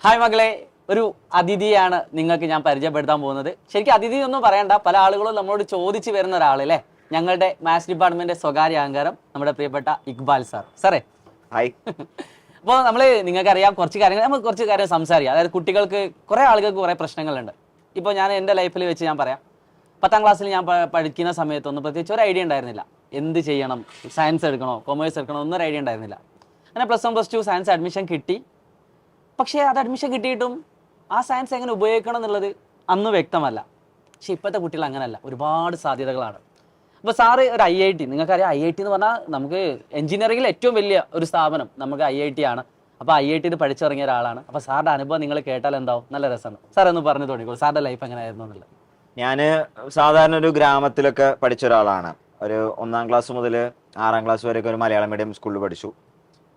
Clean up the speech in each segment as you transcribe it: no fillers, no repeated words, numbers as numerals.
Hi മകളെ, ഒരു അതിഥിയാണ് നിങ്ങൾക്ക് ഞാൻ പരിചയപ്പെടുത്താൻ പോകുന്നത്. ശരിക്കും അതിഥി ഒന്നും പറയണ്ട, പല ആളുകളും നമ്മളോട് ചോദിച്ചു വരുന്ന ഒരാളല്ലേ, ഞങ്ങളുടെ മാത്സ് ഡിപ്പാർട്ട്മെന്റ് സ്വകാര്യ അഹങ്കാരം നമ്മുടെ പ്രിയപ്പെട്ട ഇക്ബാൽ സാറേ. ഹായ്. അപ്പോൾ നിങ്ങൾക്കറിയാം നമുക്ക് കുറച്ച് കാര്യം സംസാരിക്കാം. അതായത് കുട്ടികൾക്ക് കുറേ ആളുകൾക്ക് കുറേ പ്രശ്നങ്ങളുണ്ട്. ഇപ്പോൾ ഞാൻ എൻ്റെ ലൈഫിൽ വെച്ച് ഞാൻ പറയാം, 10ാം ക്ലാസ്സിൽ ഞാൻ പഠിക്കുന്ന സമയത്തൊന്നും പ്രത്യേകിച്ച് ഒരു ഐഡിയ ഉണ്ടായിരുന്നില്ല. എന്ത് ചെയ്യണം, സയൻസ് എടുക്കണോ കൊമേഴ്സ് എടുക്കണോ ഒന്നും ഐഡിയ ഉണ്ടായിരുന്നില്ല. അങ്ങനെ +1 +2 സയൻസ് അഡ്മിഷൻ കിട്ടി. പക്ഷേ അത് അഡ്മിഷൻ കിട്ടിയിട്ടും ആ സയൻസ് എങ്ങനെ ഉപയോഗിക്കണം എന്നുള്ളത് അന്ന് വ്യക്തമല്ല. പക്ഷെ ഇപ്പോഴത്തെ കുട്ടികൾ അങ്ങനെയല്ല, ഒരുപാട് സാധ്യതകളാണ്. അപ്പോൾ സാറ് ഒരു IIT, നിങ്ങൾക്കറിയാം IIT എന്ന് പറഞ്ഞാൽ നമുക്ക് എഞ്ചിനീയറിംഗിൽ ഏറ്റവും വലിയ ഒരു സ്ഥാപനം നമുക്ക് IIT ആണ്. അപ്പോൾ IITയിൽ പഠിച്ചിറങ്ങിയ ഒരാളാണ്. അപ്പോൾ സാറിൻ്റെ അനുഭവം നിങ്ങൾ കേട്ടാൽ എന്താവും, നല്ല രസമാണ്. സാർ ഒന്ന് പറഞ്ഞു തുടങ്ങിക്കോളൂ, സാറിൻ്റെ ലൈഫ് എങ്ങനെയായിരുന്നു എന്നുള്ളത്. ഞാൻ സാധാരണ ഒരു ഗ്രാമത്തിലൊക്കെ പഠിച്ച ഒരാളാണ്. ഒരു 1ാം ക്ലാസ് മുതൽ 6ാം ക്ലാസ് വരെയൊക്കെ ഒരു മലയാളം മീഡിയം സ്കൂളിൽ പഠിച്ചു.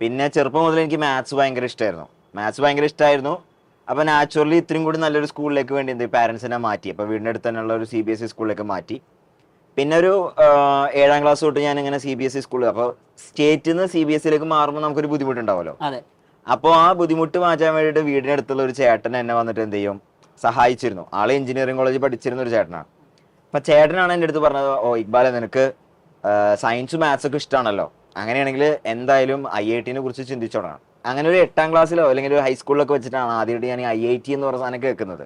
പിന്നെ ചെറുപ്പം മുതൽ എനിക്ക് മാത്സ് ഭയങ്കര ഇഷ്ടമായിരുന്നു. അപ്പോൾ നാച്ചുറലി ഇത്രയും കൂടി നല്ലൊരു സ്കൂളിലേക്ക് വേണ്ടി പാരൻസിനെ മാറ്റി. അപ്പോൾ വീടിൻ്റെ അടുത്ത് തന്നെയുള്ള ഒരു CBSE സ്കൂളിലേക്ക് മാറ്റി. പിന്നെ ഒരു 7ാം ക്ലാസ് തൊട്ട് ഞാൻ ഇങ്ങനെ CBSE സ്കൂളിൽ, അപ്പോൾ സ്റ്റേറ്റിൽ നിന്ന് CBSEയിലേക്ക് മാറുമ്പോൾ നമുക്കൊരു ബുദ്ധിമുട്ടുണ്ടാവുമല്ലോ. അപ്പോൾ ആ ബുദ്ധിമുട്ട് മാറ്റാൻ വേണ്ടിയിട്ട് വീടിൻ്റെ അടുത്തുള്ള ഒരു ചേട്ടൻ എന്നെ വന്നിട്ട് എന്ത് ചെയ്യും സഹായിച്ചിരുന്നു. ആളെ എഞ്ചിനീയറിംഗ് കോളേജിൽ പഠിച്ചിരുന്ന ഒരു ചേട്ടനാണ്. അപ്പം ചേട്ടനാണ് എൻ്റെ അടുത്ത് പറഞ്ഞത്, ഓ ഇക്ബാലെ, നിനക്ക് സയൻസും മാത്സ് ഒക്കെ ഇഷ്ടമാണല്ലോ, അങ്ങനെയാണെങ്കിൽ എന്തായാലും IITനെ കുറിച്ച് ചിന്തിച്ചോളാം. അങ്ങനെ ഒരു 8ാം ക്ലാസ്സിലോ അല്ലെങ്കിൽ ഒരു ഹൈസ്കൂളിലൊക്കെ വെച്ചിട്ടാണ് ആദ്യമായിട്ട് ഞാൻ IIT എന്ന് പറഞ്ഞ സാധനം കേൾക്കുന്നത്.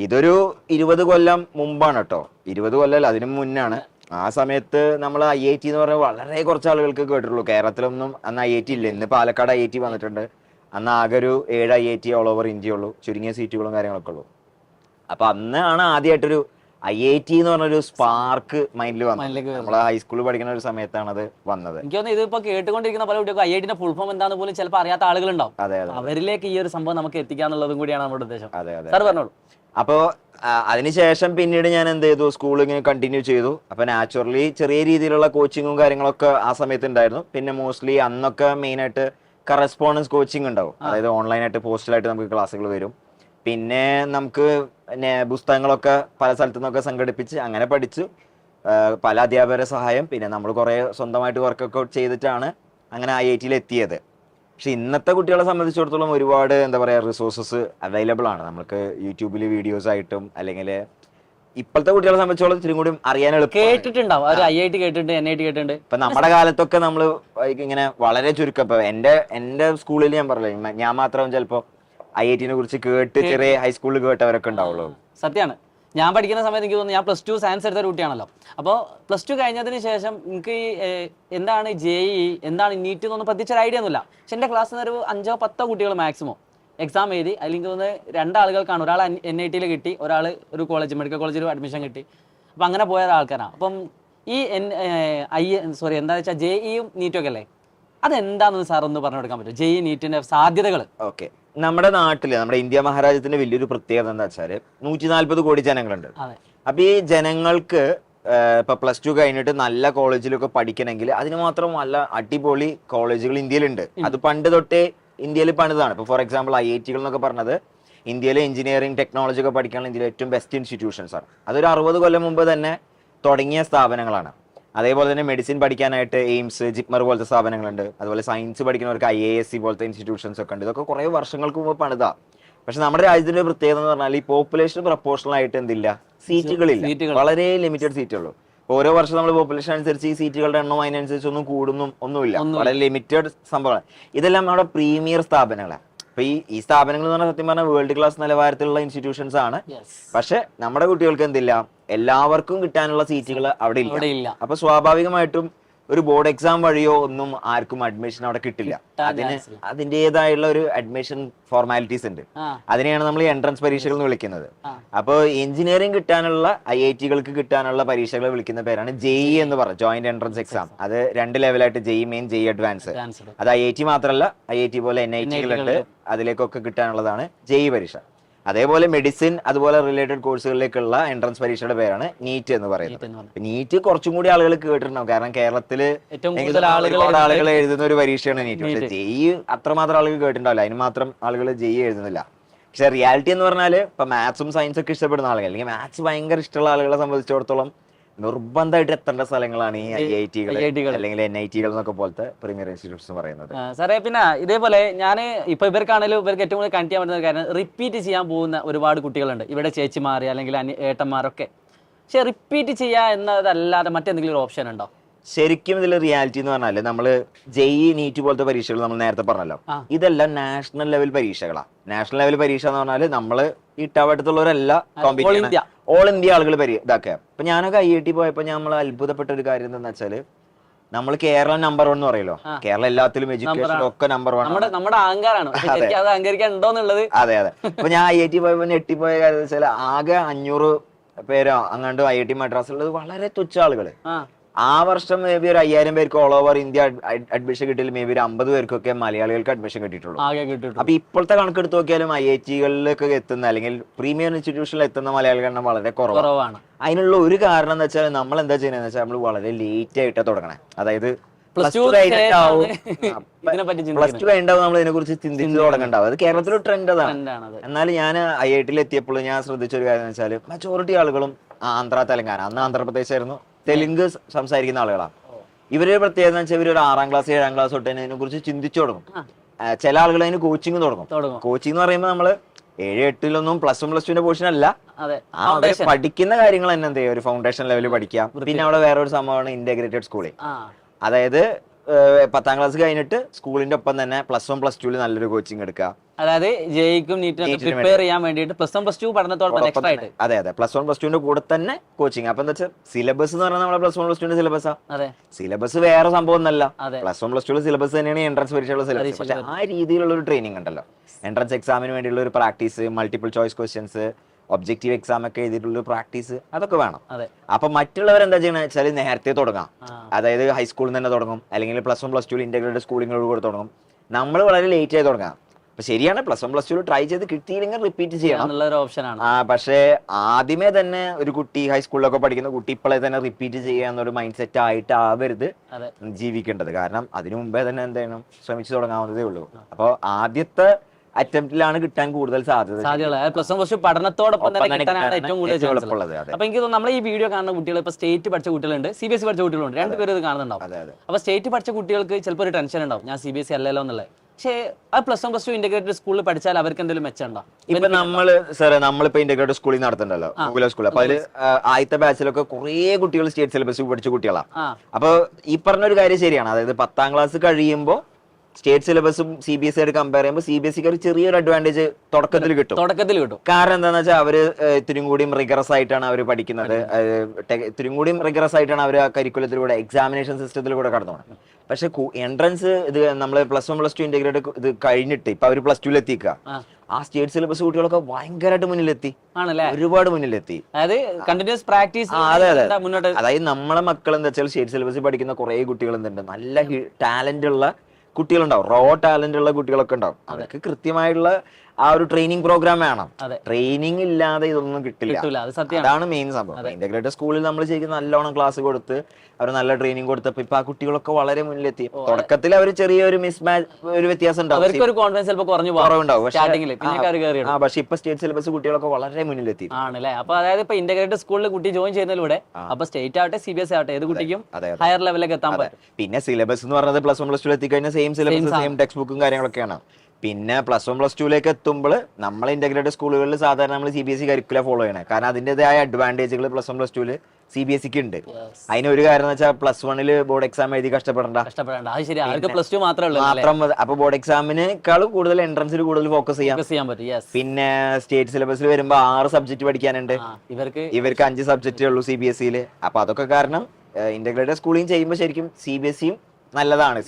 ഇതൊരു 20 കൊല്ലം മുമ്പാണ് കേട്ടോ. 20 കൊല്ലമല്ല, അതിന് മുന്നാണ്. ആ സമയത്ത് നമ്മൾ IIT എന്ന് പറഞ്ഞാൽ വളരെ കുറച്ച് ആളുകൾക്ക് കേട്ടിട്ടുള്ളൂ. കേരളത്തിലൊന്നും അന്ന് IIT ഇല്ല. ഇന്ന് പാലക്കാട് IIT വന്നിട്ടുണ്ട്. അന്ന് ആകെ ഒരു 7 IIT ഓൾ ഓവർ ഇന്ത്യ ഉള്ളൂ, ചുരുങ്ങിയ സീറ്റുകളും കാര്യങ്ങളൊക്കെ ഉള്ളൂ. അപ്പൊ അന്നാണ് ആദ്യമായിട്ടൊരു IIT എന്ന് പറഞ്ഞൊരു സ്പാർക്ക് മൈൻഡിൽ വന്നത്. നമ്മൾ ഹൈസ്കൂളിൽ പഠിക്കുന്ന ഒരു സമയത്താണ് അത് വന്നത്. എനിക്ക് തോന്നുന്നു ഇതിപ്പോ കേട്ടുകൊണ്ടിരിക്കുന്ന പല കുട്ടികൾക്ക് IITന്റെ ഫുൾ ഫോം എന്താന്ന് പോലും ചിലപ്പോൾ അറിയാത്ത ആളുകളുണ്ടാവും. അവരിലേക്ക് ഈ ഒരു സംഭവം നമുക്ക് എത്തിക്കാന്നുള്ളതും കൂടിയാണ് നമ്മുടെ ഉദ്ദേശം. സാർ പറഞ്ഞോളൂ. അപ്പോ അതിനുശേഷം പിന്നീട് ഞാൻ എന്ത് ചെയ്തു, സ്കൂൾ ഇങ്ങനെ കണ്ടിന്യൂ ചെയ്തു. അപ്പൊ നാച്ചുറലി ചെറിയ രീതിയിലുള്ള കോച്ചിങ്ങും കാര്യങ്ങളൊക്കെ ആ സമയത്ത് ഉണ്ടായിരുന്നു. പിന്നെ മോസ്റ്റ്ലി അന്നൊക്കെ മെയിനായിട്ട് കറസ്പോണ്ടൻസ് കോച്ചിങ് ഉണ്ടാവും. അതായത് ഓൺലൈനായിട്ട് പോസ്റ്റലായിട്ട് നമുക്ക് ക്ലാസ്സുകൾ വരും. പിന്നെ നമുക്ക് പുസ്തകങ്ങളൊക്കെ പല സ്ഥലത്തു നിന്നൊക്കെ സംഘടിപ്പിച്ച് അങ്ങനെ പഠിച്ചു. പല അധ്യാപകരുടെ സഹായം, പിന്നെ നമ്മൾ കുറേ സ്വന്തമായിട്ട് വർക്കൊക്കെ ചെയ്തിട്ടാണ് അങ്ങനെ IITയിൽ എത്തിയത്. പക്ഷെ ഇന്നത്തെ കുട്ടികളെ സംബന്ധിച്ചിടത്തോളം ഒരുപാട് റിസോഴ്സസ് അവൈലബിൾ ആണ്. നമുക്ക് യൂട്യൂബിൽ വീഡിയോസ് ആയിട്ടും, അല്ലെങ്കിൽ ഇപ്പോഴത്തെ കുട്ടികളെ സംബന്ധിച്ചോളം ഇത്തിരി കൂടി അറിയാൻ കേട്ടിട്ടുണ്ടാവും. IIT കേട്ടിട്ടുണ്ട്, NIT കേട്ടിട്ടുണ്ട്. ഇപ്പൊ നമ്മുടെ കാലത്തൊക്കെ നമ്മൾ ഇങ്ങനെ വളരെ ചുരുക്കം, ഇപ്പൊ എന്റെ സ്കൂളിൽ ഞാൻ പറഞ്ഞില്ല, ഞാൻ മാത്രം ചിലപ്പോ IITനെ കുറിച്ച് കേട്ട് ചെറിയ ഹൈസ്കൂളിൽ കേട്ടവരൊക്കെ ഉണ്ടാവുള്ളൂ. സത്യമാണ്. ഞാൻ പഠിക്കുന്ന സമയത്ത് എനിക്ക് തോന്നുന്നു, ഞാൻ +2 സയൻസ് എടുത്ത ഒരു കുട്ടിയാണല്ലോ. അപ്പോൾ +2 കഴിഞ്ഞതിന് ശേഷം എനിക്ക് എന്താണ് JEE, എന്താണ് NEET എന്നൊന്നും പ്രത്യേകിച്ച് ഒരു ഐഡിയ ഒന്നുമില്ല. പക്ഷെ എൻ്റെ ക്ലാസ്സിൽ നിന്ന് ഒരു 5 or 10 കുട്ടികൾ മാക്സിമം എക്സാം എഴുതി. അല്ലെങ്കിൽ തോന്നുന്നു 2 ആളുകൾക്കാണ്, ഒരാൾ NITയിൽ കിട്ടി, ഒരാൾ ഒരു മെഡിക്കൽ കോളേജിൽ അഡ്മിഷൻ കിട്ടി. അപ്പം അങ്ങനെ പോയ ആൾക്കാരാണ്. അപ്പം ഈ എന്താ വെച്ചാൽ JEEയും NEETും ഒക്കെ അല്ലേ, അതെന്താണെന്ന് സാർ ഒന്ന് പറഞ്ഞു കൊടുക്കാൻ പറ്റും, JEE NEETന്റെ സാധ്യതകൾ? ഓക്കെ, നമ്മുടെ നാട്ടില്, നമ്മുടെ ഇന്ത്യ മഹാരാജ്യത്തിന്റെ വലിയൊരു പ്രത്യേകത എന്താ വെച്ചാല് 140 കോടി ജനങ്ങളുണ്ട്. അപ്പൊ ഈ ജനങ്ങൾക്ക് ഇപ്പൊ +2 കഴിഞ്ഞിട്ട് നല്ല കോളേജിലൊക്കെ പഠിക്കണമെങ്കിൽ അതിന് മാത്രം നല്ല അടിപൊളി കോളേജുകൾ ഇന്ത്യയിലുണ്ട്. അത് പണ്ട് തൊട്ടേ ഇന്ത്യയിൽ പണിതാണ്. ഇപ്പൊ ഫോർ എക്സാമ്പിൾ IITകൾ എന്നൊക്കെ പറഞ്ഞത് ഇന്ത്യയിലെ എഞ്ചിനീയറിംഗ് ടെക്നോളജി ഒക്കെ പഠിക്കാനുള്ള ഇന്ത്യയിലെ ഏറ്റവും ബെസ്റ്റ് ഇൻസ്റ്റിറ്റ്യൂഷൻസ് ആണ്. അതൊരു 60 കൊല്ലം മുമ്പ് തന്നെ തുടങ്ങിയ സ്ഥാപനങ്ങളാണ്. അതേപോലെ തന്നെ മെഡിസിൻ പഠിക്കാനായിട്ട് എയിംസ്, ജിപ്മർ പോലത്തെ സ്ഥാപനങ്ങളുണ്ട്. അതുപോലെ സയൻസ് പഠിക്കുന്നവർക്ക് IISc പോലത്തെ ഇൻസ്റ്റിറ്റ്യൂഷൻസ് ഒക്കെ ഉണ്ട്. ഇതൊക്കെ കുറെ വർഷങ്ങൾക്ക് മുമ്പ് പണിതാ. പക്ഷെ നമ്മുടെ രാജ്യത്തിന്റെ പ്രത്യേകത എന്ന് പറഞ്ഞാൽ ഈ പോപ്പുലേഷൻ പ്രപ്പോർഷണൽ ആയിട്ട് എന്തില്ല, സീറ്റുകളില്ല, വളരെ ലിമിറ്റഡ് സീറ്റുള്ളൂ. ഓരോ വർഷം നമ്മൾ പോപ്പുലേഷൻ അനുസരിച്ച് ഈ സീറ്റുകളുടെ എണ്ണം അതിനനുസരിച്ച് ഒന്നും കൂടുന്നും ഒന്നുമില്ല, വളരെ ലിമിറ്റഡ് സംഭവമാണ്. ഇതെല്ലാം നമ്മുടെ പ്രീമിയർ സ്ഥാപനങ്ങളാണ്. അപ്പൊ ഈ സ്ഥാപനങ്ങൾ എന്ന് പറഞ്ഞാൽ സത്യം പറഞ്ഞാൽ വേൾഡ് ക്ലാസ് നിലവാരത്തിലുള്ള ഇൻസ്റ്റിറ്റ്യൂഷൻസ് ആണ്. പക്ഷെ നമ്മുടെ കുട്ടികൾക്ക് എന്തില്ല, എല്ലാവർക്കും കിട്ടാനുള്ള സീറ്റുകൾ അവിടെ ഇല്ല. അപ്പൊ സ്വാഭാവികമായിട്ടും ഒരു ബോർഡ് എക്സാം വഴിയോ ഒന്നും ആർക്കും അഡ്മിഷൻ അവിടെ കിട്ടില്ല. അതിൻ്റെതായുള്ള ഒരു അഡ്മിഷൻ ഫോർമാലിറ്റീസ് ഉണ്ട്. അതിനെയാണ് നമ്മൾ എൻട്രൻസ് പരീക്ഷകൾ എന്ന് വിളിക്കുന്നത്. അപ്പോൾ എഞ്ചിനീയറിംഗ് കിട്ടാനുള്ള IITകൾക്ക് കിട്ടാനുള്ള പരീക്ഷകൾ വിളിക്കുന്ന പേരാണ് JEE എന്ന് പറയുന്നത്, ജോയിന്റ് എൻട്രൻസ് എക്സാം. അത് 2 ലെവലായിട്ട്, JEE മെയിൻ, JEE അഡ്വാൻസ്. അത് IIT മാത്രമല്ല, IIT പോലെ NITകളുണ്ട്, അതിലേക്കൊക്കെ കിട്ടാനുള്ളതാണ് JEE പരീക്ഷ. അതേപോലെ മെഡിസിൻ, അതുപോലെ റിലേറ്റഡ് കോഴ്സുകളിലേക്കുള്ള എൻട്രൻസ് പരീക്ഷയുടെ പേരാണ് NEET എന്ന് പറയുന്നത്. NEET കുറച്ചും കൂടി ആളുകൾ കേട്ടിട്ടുണ്ടാവും, കാരണം കേരളത്തില് ഒരുപാട് ആളുകൾ എഴുതുന്ന ഒരു പരീക്ഷയാണ് NEET. പക്ഷെ JEE അത്രമാത്രം ആളുകൾ കേട്ടിട്ടുണ്ടാവില്ല, അതിന് മാത്രം ആളുകൾ JEE എഴുതുന്നില്ല. പക്ഷെ റിയാലിറ്റി എന്ന് പറഞ്ഞാൽ ഇപ്പൊ മാത്സും സയൻസും ഒക്കെ ഇഷ്ടപ്പെടുന്ന ആളുകൾ, അല്ലെങ്കിൽ മാത്സ് ഭയങ്കര ഇഷ്ടമുള്ള ആളുകളെ സംബന്ധിച്ചിടത്തോളം നിർബന്ധമായിട്ട് എത്തേണ്ട സ്ഥലങ്ങളാണ് ഈ IIT-കൾ അല്ലെങ്കിൽ NIT-കൾ എന്നൊക്കെ പോലത്തെ പ്രീമിയർ ഇൻസ്റ്റിറ്റ്യൂട്ട്സ് പറയുന്നത്. സാറേ പിന്നെ ഇതേപോലെ ഞാൻ ഇപ്പൊ ഇവർക്കാണെങ്കിലും ഇവർക്ക് ഏറ്റവും കൂടുതൽ കണക്ട് ചെയ്യാൻ പറ്റുന്ന കാര്യം റിപ്പീറ്റ് ചെയ്യാൻ പോകുന്ന ഒരുപാട് കുട്ടികളുണ്ട് ഇവിടെ, ചേച്ചിമാർ അല്ലെങ്കിൽ ഏട്ടന്മാരൊക്കെ. പക്ഷെ റിപ്പീറ്റ് ചെയ്യുക എന്നതല്ലാതെ മറ്റെന്തെങ്കിലും ഒരു ഓപ്ഷൻ ഉണ്ടോ? ശരിക്കും ഇതിൽ റിയാലിറ്റി എന്ന് പറഞ്ഞാല് നമ്മള് JEE NEET പോലത്തെ പരീക്ഷകൾ നമ്മൾ നേരത്തെ പറഞ്ഞല്ലോ, ഇതെല്ലാം നാഷണൽ ലെവൽ പരീക്ഷകളാണ്. നാഷണൽ ലെവൽ പരീക്ഷ എന്ന് പറഞ്ഞാല് നമ്മള് ഈ ഇട്ടാവട്ടത്തുള്ളവരല്ല കോമ്പീറ്റ് ഓൾ ഇന്ത്യ ആളുകൾ ഇതാക്കുക. ഇപ്പൊ ഞാനൊക്കെ IIT പോയപ്പോ നമ്മൾ അത്ഭുതപ്പെട്ട ഒരു കാര്യം എന്താണെന്ന് വെച്ചാല്, നമ്മൾ കേരളം നമ്പർ 1 എന്ന് പറയല്ലോ. കേരളം എല്ലാത്തിലും എഡ്യൂക്കേഷനും ഒക്കെ നമ്പർ 1. നമ്മുടെ അഹങ്കാരാണ്. അഹങ്കരിക്കാനുണ്ടോന്നുള്ളത്. അതെ. ഇപ്പൊ ഞാൻ IIT പോയപ്പോ ഞെട്ടിപ്പോയ കാര്യം വെച്ചാൽ ആകെ 500 പേരോ അങ്ങാണ്ട് IIT മദ്രാസിലുള്ളത് വളരെ തുച്ഛ ആളുകള്. ആ വർഷം മേ ബി ഒരു 5000 പേർക്ക് ഓൾ ഓവർ ഇന്ത്യ അഡ്മിഷൻ കിട്ടിയാൽ മേ ബി ഒരു 50 പേർക്കൊക്കെ മലയാളികൾക്ക് അഡ്മിഷൻ കിട്ടിയിട്ടുള്ളൂ. അപ്പൊ ഇപ്പോഴത്തെ കണക്കെടുത്ത് നോക്കിയാലും IIT-കളിലൊക്കെ എത്തുന്ന അല്ലെങ്കിൽ പ്രീമിയർ ഇൻസ്റ്റിറ്റ്യൂഷനിൽ എത്തുന്ന മലയാളികളുടെ എണ്ണം വളരെ കുറവാണ്. അതിനുള്ള ഒരു കാരണം എന്ന് വെച്ചാൽ നമ്മൾ എന്താ ചെയ്യുന്നത് വെച്ചാൽ നമ്മൾ വളരെ ലേറ്റ് ആയിട്ടാണ് തുടങ്ങണേ. അതായത് പ്ലസ് ടു കഴിഞ്ഞിട്ടാവും നമ്മൾ ഇതിനെ കുറിച്ച് ചിന്തിച്ച് തുടങ്ങണ്ടാവും. അത് കേരളത്തിലെ ട്രെൻഡ് അതാണ്. എന്നാൽ ഞാൻ IIT-ൽ എത്തിയപ്പോൾ ഞാൻ ശ്രദ്ധിച്ച ഒരു കാര്യം എന്ന് വെച്ചാൽ മജോറിറ്റി ആളുകളും ആന്ധ്ര, തെലങ്കാന, അന്ന് ആന്ധ്രാപ്രദേശ് ആയിരുന്നു, തെലുങ്ക് സംസാരിക്കുന്ന ആളുകളാണ്. ഇവരുടെ പ്രത്യേകത എന്ന് വെച്ചാൽ ഇവർ ഒരു 6ാം ക്ലാസ് 7ാം ക്ലാസ് തൊട്ട് ഇതിനെ കുറിച്ച് ചിന്തിച്ചു തുടങ്ങും. ചില ആളുകൾ അതിന് കോച്ചിങ് തുടങ്ങും. കോച്ചിങ് എന്ന് പറയുമ്പോൾ നമ്മള് 7, 8-ലൊന്നും +1 +2 പോർഷൻ അല്ല, പഠിക്കുന്ന കാര്യങ്ങൾ തന്നെ എന്ത് ചെയ്യും, ഒരു ഫൗണ്ടേഷൻ ലെവലിൽ പഠിക്കാം. പിന്നെ അവിടെ വേറെ ഒരു സംഭവമാണ് ഇന്റഗ്രേറ്റഡ് സ്കൂളിംഗ്. അതായത് 10ാം ക്ലാസ് കഴിഞ്ഞിട്ട് സ്കൂളിന്റെ ഒപ്പം തന്നെ +1 +2 നല്ലൊരു കോച്ചിങ് എടുക്കുക. അതായത് ജെയ്ക്കും നീറ്റിനും പ്രിപ്പയർ ചെയ്യാൻ വേണ്ടിയിട്ട് +1 +2 പഠനത്തോടൊപ്പം എക്സ്ട്രാ ആയിട്ട്. അതെ +1 +2ന്റെ കൂടെ തന്നെ കോച്ചിങ്. അപ്പൊ എന്താ വെച്ചാൽ സിലബസ് എന്ന് പറഞ്ഞാൽ നമ്മളെ +1 +2ന്റെ സിലബസാ. സിലബസ് വേറെ സംഭവം ഒന്നല്ല. +1 +2 സിലബസ് തന്നെയാണ് എൻട്രൻസ് പരീക്ഷയുള്ള സിലബസ്. പക്ഷെ ആ രീതിയിലുള്ള ഒരു ട്രെയിനിങ് ഉണ്ടല്ലോ, എൻട്രൻസ് എക്സാമിന് വേണ്ടിയുള്ള ഒരു practice, multiple choice questions, objective exam ഒക്കെ എഴുതിയിട്ടുള്ള പ്രാക്ടീസ്, അതൊക്കെ വേണം. അപ്പൊ മറ്റുള്ളവർ എന്താ ചെയ്യണമെന്ന് വെച്ചാൽ നേരത്തെ തുടങ്ങാം. അതായത് ഹൈസ്കൂളിൽ തന്നെ തുടങ്ങും, അല്ലെങ്കിൽ +1 +2 ഇന്റഗ്രേറ്റഡ് സ്കൂളിങ്ങോട് കൂടെ തുടങ്ങും. നമ്മൾ വളരെ ലേറ്റ് ആയി തുടങ്ങാം. അപ്പൊ ശരിയാണ്, +1 +2 ട്രൈ ചെയ്ത് കിട്ടിയില്ലെങ്കിൽ റിപ്പീറ്റ് ചെയ്യണം. പക്ഷേ ആദ്യമേ തന്നെ ഒരു കുട്ടി, ഹൈസ്കൂളിലൊക്കെ പഠിക്കുന്ന കുട്ടി ഇപ്പോഴേ തന്നെ റിപ്പീറ്റ് ചെയ്യാന്നൊരു മൈൻഡ് സെറ്റ് ആയിട്ട് ആവരുത് ജീവിക്കേണ്ടത്. കാരണം അതിനു മുമ്പേ തന്നെ എന്ത് ചെയ്യണം, ശ്രമിച്ചു തുടങ്ങാവുന്നതേ ഉള്ളൂ. അപ്പൊ ആദ്യത്തെ അറ്റംപ്റ്റിലാണ് കിട്ടാൻ കൂടുതൽ സാധ്യത. +1 +2 പഠനത്തോടൊപ്പം തന്നെ കിട്ടാനാണ് ഏറ്റവും കൂടുതൽ എളുപ്പമുള്ളത്. അപ്പൊ എനിക്ക് തോന്നുന്നു നമ്മൾ ഈ വീഡിയോ കാണുന്ന കുട്ടികൾ ഇപ്പൊ സ്റ്റേറ്റ് പഠിച്ച കുട്ടികളുണ്ട്, CBSE പഠിച്ച കുട്ടികളുണ്ട്, രണ്ടുപേരും ഇത് കാണുന്നുണ്ടാവും. അപ്പൊ സ്റ്റേറ്റ് പഠിച്ച കുട്ടികൾക്ക് ചിലപ്പോൾ ഒരു ടെൻഷൻ ഉണ്ടാവും, ഞാൻ CBSE അല്ലല്ലോ എന്നുള്ളത്. പക്ഷേ ആ +1 +2 ഇന്റഗ്രേറ്റഡ് സ്കൂളിൽ പഠിച്ചാൽ അവർക്ക് എന്തെങ്കിലും മെച്ചമുണ്ടോ? ഇപ്പൊ നമ്മളിപ്പോ ഇന്റഗ്രേറ്റഡ് സ്കൂളിൽ നടത്തുന്നുണ്ടല്ലോ, ഗൂഗിൾ സ്കൂൾ. അപ്പൊ അതിൽ ആദ്യത്തെ ബാച്ചിലൊക്കെ കുറെ കുട്ടികൾ സ്റ്റേറ്റ് സിലബസ് പഠിച്ച കുട്ടികളാണ്. അപ്പൊ ഈ പറഞ്ഞൊരു കാര്യം ശരിയാണ്. അതായത് 10ാം ക്ലാസ് കഴിയുമ്പോൾ സ്റ്റേറ്റ് സിലബസും CBSE ആയിട്ട് കമ്പയർ ചെയ്യുമ്പോൾ CBSE ഒരു ചെറിയൊരു അഡ്വാൻറ്റേജ് തുടക്കത്തിൽ കിട്ടും. കാരണം എന്താണെന്ന് വെച്ചാൽ അവര് ഇത്തിരി കൂടിയും റിഗറസ് ആയിട്ടാണ് അവർ പഠിക്കുന്നത്, ഇത്തിരി കൂടിയും റിഗറസ് ആയിട്ടാണ് അവർ ആ കരിക്കുലത്തിലൂടെ എക്സാമിനേഷൻ സിസ്റ്റത്തിലൂടെ കടന്നു പോകുന്നത്. പക്ഷെ എൻട്രൻസ് ഇത് നമ്മള് +1 +2 ഇന്റഗ്രേറ്റ് ഇത് കഴിഞ്ഞിട്ട് ഇപ്പൊ അവര് +2 എത്തിക്കുക, ആ സ്റ്റേറ്റ് സിലബസ് കുട്ടികളൊക്കെ ഭയങ്കരമായിട്ട് മുന്നിലെത്തി, ഒരുപാട് മുന്നിലെത്തി. അതായത് നമ്മളെ മക്കൾ എന്താ വെച്ചാൽ സ്റ്റേറ്റ് സിലബസ് പഠിക്കുന്ന കുറെ കുട്ടികൾ എന്തുണ്ട്, നല്ല ടാലന്റ് ഉള്ള കുട്ടികളുണ്ടാവും, റോ ടാലന്റ് ഉള്ള കുട്ടികളൊക്കെ ഉണ്ടാവും. അവർക്ക് കൃത്യമായിട്ടുള്ള ആ ഒരു ട്രെയിനിങ് പ്രോഗ്രാം വേണം. ട്രെയിനിങ് ഇല്ലാതെ ഇതൊന്നും കിട്ടില്ല. അതാണ് മെയിൻ സംഭവം. ഇന്റഗ്രേറ്റഡ് സ്കൂളിൽ നമ്മൾ ശരിക്കും നല്ലോണം ക്ലാസ് കൊടുത്ത് അവർ നല്ല ട്രെയിനിങ് കൊടുത്തപ്പോ ഇപ്പൊ ആ കുട്ടികളൊക്കെ വളരെ മുന്നിലെത്തി. തുടക്കത്തിൽ അവർ ചെറിയൊരു ഒരു വ്യത്യാസം ഉണ്ടാവും, പക്ഷെ ഇപ്പൊ സ്റ്റേറ്റ് സിലബസ് കുട്ടികളൊക്കെ വളരെ മുന്നിലെത്തി ആണല്ലേ. അപ്പൊ അതായത് ഇപ്പൊ ഇന്റഗ്രേറ്റഡ് സ്കൂളിൽ കുട്ടി ജോയിൻ ചെയ്യുന്നതിലൂടെ അപ്പൊ സ്റ്റേറ്റ് ആവട്ടെ CBSE ആവട്ടെ ഏത് കുട്ടിക്കും ഹയർ ലെവലിലേക്ക് എത്താൻ പറ്റും. പിന്നെ സിലബസ് എന്ന് പറയുന്നത് +1 +2 എത്തിക്കഴിഞ്ഞാൽ സെയിം സിലബസ്, സെയിം ടെക്സ്റ്റ് ബുക്കും കാര്യങ്ങളൊക്കെയാണ്. പിന്നെ +1 +2 എത്തുമ്പോൾ നമ്മൾ ഇന്റഗ്രേറ്റഡ് സ്കൂളുകളിൽ സാധാരണ നമ്മൾ CBSE കരിക്കുല ഫോളോ ചെയ്യണേ. കാരണം അതിന്റേതായ അഡ്വാൻറ്റേജുകൾ +1 +2 CBSE ഉണ്ട്. അതിനൊരു കാരണം എന്ന് വെച്ചാൽ +1 ബോർഡ് എക്സാം എഴുതി കഷ്ടപ്പെടേണ്ട. അപ്പൊ ബോർഡ് എക്സാമിനേക്കാളും കൂടുതൽ എൻട്രൻസിൽ കൂടുതൽ ഫോക്കസ് ചെയ്യാൻ പറ്റും. പിന്നെ സ്റ്റേറ്റ് സിലബസിൽ വരുമ്പോ 6 സബ്ജക്ട് പഠിക്കാനുണ്ട്, ഇവർക്ക് 5 സബ്ജക്റ്റേ ഉള്ളൂ CBSE-ൽ. അപ്പൊ അതൊക്കെ കാരണം ഇന്റഗ്രേറ്റഡ് സ്കൂളിങ് ചെയ്യുമ്പോൾ ശരിക്കും CBSE നല്ലതാണ്,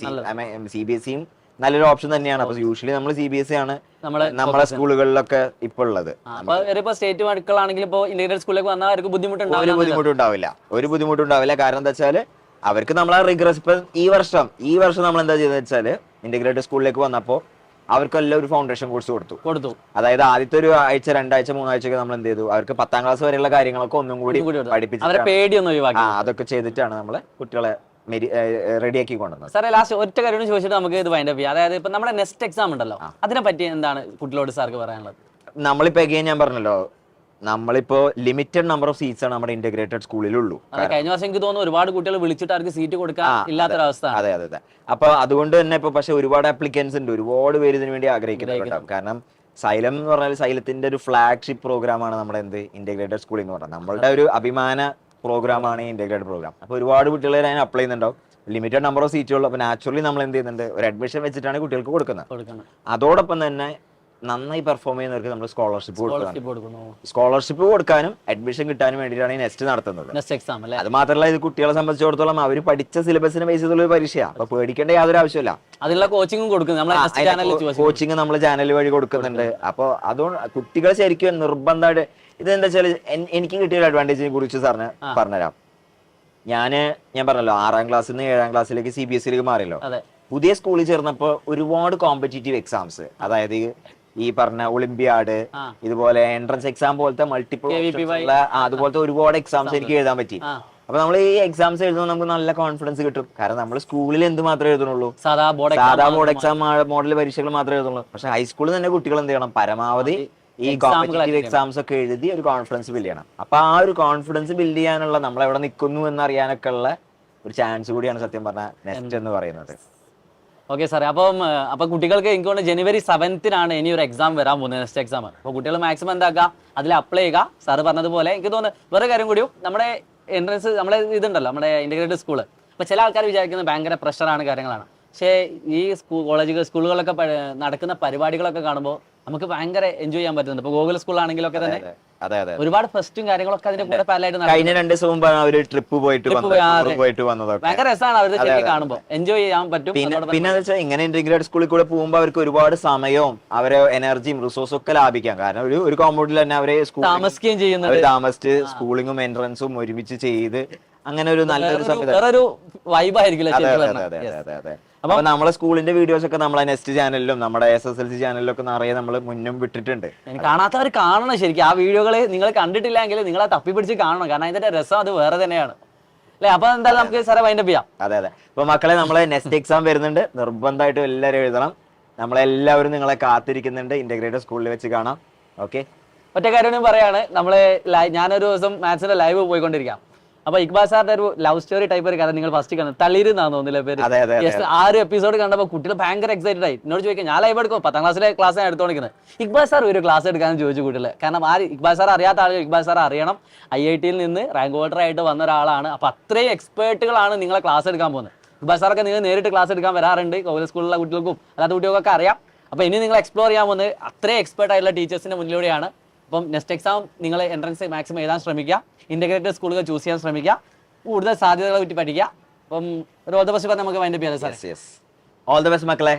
CBSE നല്ലൊരു ഓപ്ഷൻ തന്നെയാണ്. അപ്പൊ യൂഷ്വലി നമ്മൾ CBSE ആണ് നമ്മളെ സ്കൂളുകളിലൊക്കെ ഇപ്പൊ ഉള്ളത്. സ്റ്റേറ്റ് മക്കളാണെങ്കിൽ ഒരു ബുദ്ധിമുട്ടുണ്ടാവില്ല. കാരണം എന്താ വെച്ചാല് അവർക്ക് നമ്മളെ റിഗ്രസ് ഇപ്പൊ ഈ വർഷം നമ്മൾ എന്താ ചെയ്തെന്ന് വെച്ചാല് ഇന്റഗ്രേറ്റഡ് സ്കൂളിലേക്ക് വന്നപ്പോ അവർക്കെല്ലാം ഒരു ഫൗണ്ടേഷൻ കോഴ്സ് കൊടുത്തു. അതായത് ആദ്യത്തെ ഒരു ആഴ്ച 2 ആഴ്ച 3 ആഴ്ചയൊക്കെ നമ്മൾ എന്ത് ചെയ്തു, അവർക്ക് 10ാം ക്ലാസ് വരെയുള്ള കാര്യങ്ങളൊക്കെ ഒന്നും കൂടി പഠിപ്പിച്ചു അതൊക്കെ ചെയ്തിട്ടാണ് നമ്മളെ കുട്ടികളെ റെഡിയാക്കി കൊണ്ടുവന്നത്. സാറേ ലാസ്റ്റ് ഒറ്റ കാര്യം ചോദിച്ചിട്ട് നമുക്ക് ഇത് വൈൻഡ് അപ്പ് ചെയ്യാം. അതായത് ഇപ്പൊ നമ്മുടെ നെക്സ്റ്റ് എക്സാം ഉണ്ടല്ലോ, അതിനെ പറ്റി എന്താണ് കുട്ടികളോട് സാർക്ക് പറയാനുള്ളത്? നമ്മളിപ്പോ എഗെയിൻ ഞാൻ പറഞ്ഞല്ലോ, നമ്മളിപ്പോ ലിമിറ്റഡ് നമ്പർ ഓഫ് സീറ്റ്സ് ആണ് നമ്മുടെ ഇന്റഗ്രേറ്റഡ് സ്കൂളിലുള്ളൂ. കഴിഞ്ഞ വർഷം എനിക്ക് തോന്നുന്നു ഒരുപാട് കുട്ടികൾ വിളിച്ചിട്ട് അവർക്ക് സീറ്റ് കൊടുക്കാൻ ഇല്ലാത്തൊരവസ്ഥ. അതെ അതെ അതെ. അപ്പൊ അതുകൊണ്ട് തന്നെ ഇപ്പൊ പക്ഷെ ഒരുപാട് ആപ്ലിക്കൻസ് ഉണ്ട്, ഒരുപാട് പേര് ഇതിനു വേണ്ടി ആഗ്രഹിക്കുന്നുണ്ടാവും. കാരണം സൈലം എന്ന് പറഞ്ഞാൽ സൈലത്തിന്റെ ഒരു ഫ്ലാഗ്ഷിപ്പ് പ്രോഗ്രാമാണ് നമ്മുടെ ഇന്റഗ്രേറ്റഡ് സ്കൂളിംഗ് എന്ന് പറഞ്ഞാൽ നമ്മളുടെ ഒരു അഭിമാന പ്രോഗ്രാമാണ് ഇന്റഗ്രേറ്റഡ് പ്രോഗ്രാം. അപ്പൊ ഒരുപാട് കുട്ടികൾ അതിന് അപ്ലൈ ചെയ്യുന്നുണ്ടാവും. ലിമിറ്റഡ് നമ്പർ ഓഫ് സീറ്റുകൾ. അപ്പൊ നാച്ചുറലി നമ്മൾ എന്ത് ചെയ്യുന്നുണ്ട്, ഒരു അഡ്മിഷൻ വെച്ചിട്ടാണ് കുട്ടികൾക്ക് കൊടുക്കുന്നത്. അതോടൊപ്പം തന്നെ നന്നായി പെർഫോം ചെയ്യുന്നവർക്ക് നമ്മൾ സ്കോളർഷിപ്പ് കൊടുക്കണം. സ്കോളർഷിപ്പ് കൊടുക്കാനും അഡ്മിഷൻ കിട്ടാനും വേണ്ടിയിട്ടാണ് ഈ നെസ്റ്റ് നടത്തുന്നത്. അത് മാത്രമല്ല ഇത് കുട്ടികളെ സംബന്ധിച്ചിടത്തോളം അവർ പഠിച്ച സിലബസിനെ ബേസ് ചെയ്തുള്ള ഒരു പരീക്ഷയാണ്. അപ്പൊ പേടിക്കേണ്ട യാതൊരു ആവശ്യമില്ല. അതിനുള്ള കോച്ചിങ്ങും കൊടുക്കും, കോച്ചിങ് നമ്മൾ ചാനൽ വഴി കൊടുക്കുന്നുണ്ട്. അപ്പൊ അതുകൊണ്ട് കുട്ടികൾ ശരിക്കും നിർബന്ധമായിട്ട് ഇതെന്താ വെച്ചാൽ എനിക്ക് കിട്ടിയ ഒരു അഡ്വാൻറ്റേജിനെ കുറിച്ച് സാറിന് പറഞ്ഞുതരാം. ഞാൻ പറഞ്ഞല്ലോ 6ാം ക്ലാസ്സിൽ നിന്ന് 7ാം ക്ലാസ്സിലേക്ക് CBSE മാറിയല്ലോ. പുതിയ സ്കൂളിൽ ചേർന്നപ്പോൾ ഒരുപാട് കോമ്പറ്റീറ്റീവ് എക്സാംസ്, അതായത് ഈ പറഞ്ഞ ഒളിമ്പിയാഡ്, ഇതുപോലെ എൻട്രൻസ് എക്സാം പോലത്തെ മൾട്ടിപ്പിൾ അതുപോലത്തെ ഒരുപാട് എക്സാംസ് എനിക്ക് എഴുതാൻ പറ്റി. അപ്പൊ നമ്മൾ ഈ എക്സാംസ് എഴുതുമ്പോൾ നമുക്ക് നല്ല കോൺഫിഡൻസ് കിട്ടും. കാരണം നമ്മൾ സ്കൂളിൽ എന്ത് മാത്രമേ എഴുതുന്നുള്ളൂ, സാധാ ബോർഡ് എക്സാം മോഡൽ പരീക്ഷകൾ മാത്രമേ എഴുതുള്ളൂ. പക്ഷെ ഹൈസ്കൂളിൽ തന്നെ കുട്ടികൾ എന്ത് ചെയ്യണം, പരമാവധി ഈ കോമ്പറ്റീറ്റീവ് എക്സാംസ് ഒക്കെ എഴുതി ഒരു കോൺഫിഡൻസ് ബിൽഡ് ചെയ്യണം. അപ്പൊ ആ ഒരു കോൺഫിഡൻസ് ബിൽഡ് ചെയ്യാനുള്ള നമ്മൾ എവിടെ നിൽക്കുന്നു എന്നറിയാനൊക്കെ ഉള്ള ഒരു ചാൻസ് കൂടിയാണ് സത്യം പറഞ്ഞ നെസ്റ്റ് എന്ന് പറയുന്നത്. ഓക്കെ സാറേ. അപ്പം കുട്ടികൾക്ക് എനിക്ക് തോന്നുന്നു January 7th ഇനി ഒരു എക്സാം വരാൻ പോകുന്നത്, നെക്സ്റ്റ് എക്സാം. അപ്പോൾ കുട്ടികൾ മാക്സിമം എന്താക്കുക, അതിൽ അപ്ലൈ ചെയ്യുക. സാറ് പറഞ്ഞതുപോലെ എനിക്ക് തോന്നുന്നു വേറെ കാര്യം കൂടിയും, നമ്മുടെ എൻട്രൻസ് നമ്മളെ ഇതുണ്ടല്ലോ നമ്മുടെ ഇന്റഗ്രേറ്റഡ് സ്കൂള്. അപ്പോൾ ചില ആൾക്കാർ വിചാരിക്കുന്നത് ഭയങ്കര പ്രഷറാണ് കാര്യങ്ങളാണ്. പക്ഷേ ഈ സ്കൂളുകളൊക്കെ നടക്കുന്ന പരിപാടികളൊക്കെ കാണുമ്പോൾ നമുക്ക് ഭയങ്കര എൻജോയ് ചെയ്യാൻ പറ്റുന്നുണ്ട്. ഇപ്പൊ ഗോകുൽ സ്കൂളാണെങ്കിലൊക്കെ തന്നെ ഒരുപാട് ഫെസ്റ്റും കാര്യങ്ങളൊക്കെ അതിന്റെ കൂടെ പാലായിട്ട് കഴിഞ്ഞ 2 ദിവസം മുമ്പ് അവര് ട്രിപ്പ് പോയിട്ട് വന്നതൊക്കെ ഭയങ്കര രസമാണ്. അവരുടെ കാണുമ്പോൾ എൻജോയ് ചെയ്യാൻ പറ്റും. പിന്നെ ഇങ്ങനെ ഇന്റഗ്രേറ്റഡ് സ്കൂളിൽ കൂടെ പോകുമ്പോൾ അവർക്ക് ഒരുപാട് സമയവും അവരെ എനർജിയും റിസോഴ്സും ഒക്കെ ലാഭിക്കാം. കാരണം ഒരു കോമ്പൗണ്ടിൽ തന്നെ അവരെ താമസിക്കുകയും ചെയ്യുന്നത്, താമസിച്ച് സ്കൂളിങ്ങും എൻട്രൻസും ഒരുമിച്ച് ചെയ്ത് അങ്ങനെ ഒരു നല്ലൊരു വേറൊരു വൈബായിരിക്കും. അപ്പൊ നമ്മളെ സ്കൂളിന്റെ വീഡിയോസ് ഒക്കെ നമ്മളെ നെസ്റ്റ് ചാനലിലും നമ്മുടെ SSLC ചാനലിലും ഒക്കെ നിറയെ നമ്മൾ മുന്നും വിട്ടിട്ടുണ്ട്. കാണാത്തവർ കാണണം ശരിക്കും. ആ വീഡിയോകൾ നിങ്ങൾ കണ്ടിട്ടില്ലെങ്കിൽ നിങ്ങളെ തപ്പിപ്പിടിച്ച് കാണണം. കാരണം ഇതിന്റെ രസം അത് വേറെ തന്നെയാണ് അല്ലെ. അപ്പൊ എന്തായാലും നമുക്ക് സാറേ വൈൻഡപ്പ് ചെയ്യാം. അതെ അതെ. അപ്പൊ മക്കളെ നമ്മളെ നെക്സ്റ്റ് എക്സാം വരുന്നുണ്ട്, നിർബന്ധമായിട്ടും എല്ലാവരും എഴുതണം. നമ്മളെല്ലാവരും നിങ്ങളെ കാത്തിരിക്കുന്നുണ്ട്. ഇന്റഗ്രേറ്റഡ് സ്കൂളിൽ വെച്ച് കാണാം. ഓക്കെ. ഒറ്റ കാര്യം പറയാണ്, ഞാനൊരു ദിവസം മാത്സിന്റെ ലൈവ് പോയിക്കൊണ്ടിരിക്കാം. അപ്പൊ ഇക്ബാൽ സാറിന്റെ ഒരു ലവ് സ്റ്റോറി ടൈപ്പ് ഒരു കഥ നിങ്ങൾ ഫസ്റ്റ് കണ്ടത് തളിരുന്നാന്ന് തോന്നില്ല പേര്. ആ ഒരു എപ്പിസോഡ് കണ്ടപ്പോൾ കുട്ടികൾ ഭയങ്കര എക്സൈറ്റഡ് ആയി. എന്നോട് ചോദിക്കാം, ഞാൻ ലൈവ് എടുക്കും, 10ാം ക്ലാസ്സിലെ ക്ലാസ് ഞാൻ എടുത്തോണ്ടിരിക്കുന്നത്. ഇക്ബാൽ സാർ ഒരു ക്ലാസ് എടുക്കാന്ന് ചോദിച്ചു കുട്ടികളെ. കാരണം ഇക്ബാൽ സാർ അറിയാത്ത ആളുകൾ ഇക്ബാൽ സാർ അറിയണം. IIT-യിൽ നിന്ന് റാങ്ക് ഹോൾഡർ ആയിട്ട് വന്ന ഒരാളാണ്. അപ്പൊ അത്രയും എക്സ്പേർട്ടുകളാണ് നിങ്ങളെ ക്ലാസ് എടുക്കാൻ പോകുന്നത്. ഇക്ബാൽ സാറൊക്കെ നിങ്ങൾ നേരിട്ട് ക്ലാസ് എടുക്കാൻ വരാറുണ്ട്. കോളേജ് സ്കൂളിലുള്ള കുട്ടികൾക്കും അല്ലാത്ത കുട്ടികൾക്കൊക്കെ അറിയാം. അപ്പൊ ഇനി നിങ്ങൾ എക്സ്പ്ലോർ ചെയ്യാൻ പോകുന്നത് അത്രയും എക്സ്പേർട്ട് ആയിട്ടുള്ള ടീച്ചേഴ്സിന്റെ മുന്നിലൂടെയാണ്. അപ്പം നെക്സ്റ്റ് എക്സാം നിങ്ങൾ എൻട്രൻസ് മാക്സിമം എഴുതാൻ ശ്രമിക്കുക. ഇന്റഗ്രേറ്റഡ് സ്കൂളുകൾ ചൂസ് ചെയ്യാൻ ശ്രമിക്കുക. കൂടുതൽ സാധ്യതകളെ പറ്റി പഠിക്കുക. അപ്പം ഒരു ഓൾ ദ ബെസ്റ്റ് പറഞ്ഞ് നമുക്ക് വൈൻഡപ്പ് ചെയ്യാം സാർ. ഓൾ ദ ബെസ്റ്റ് മക്കളെ.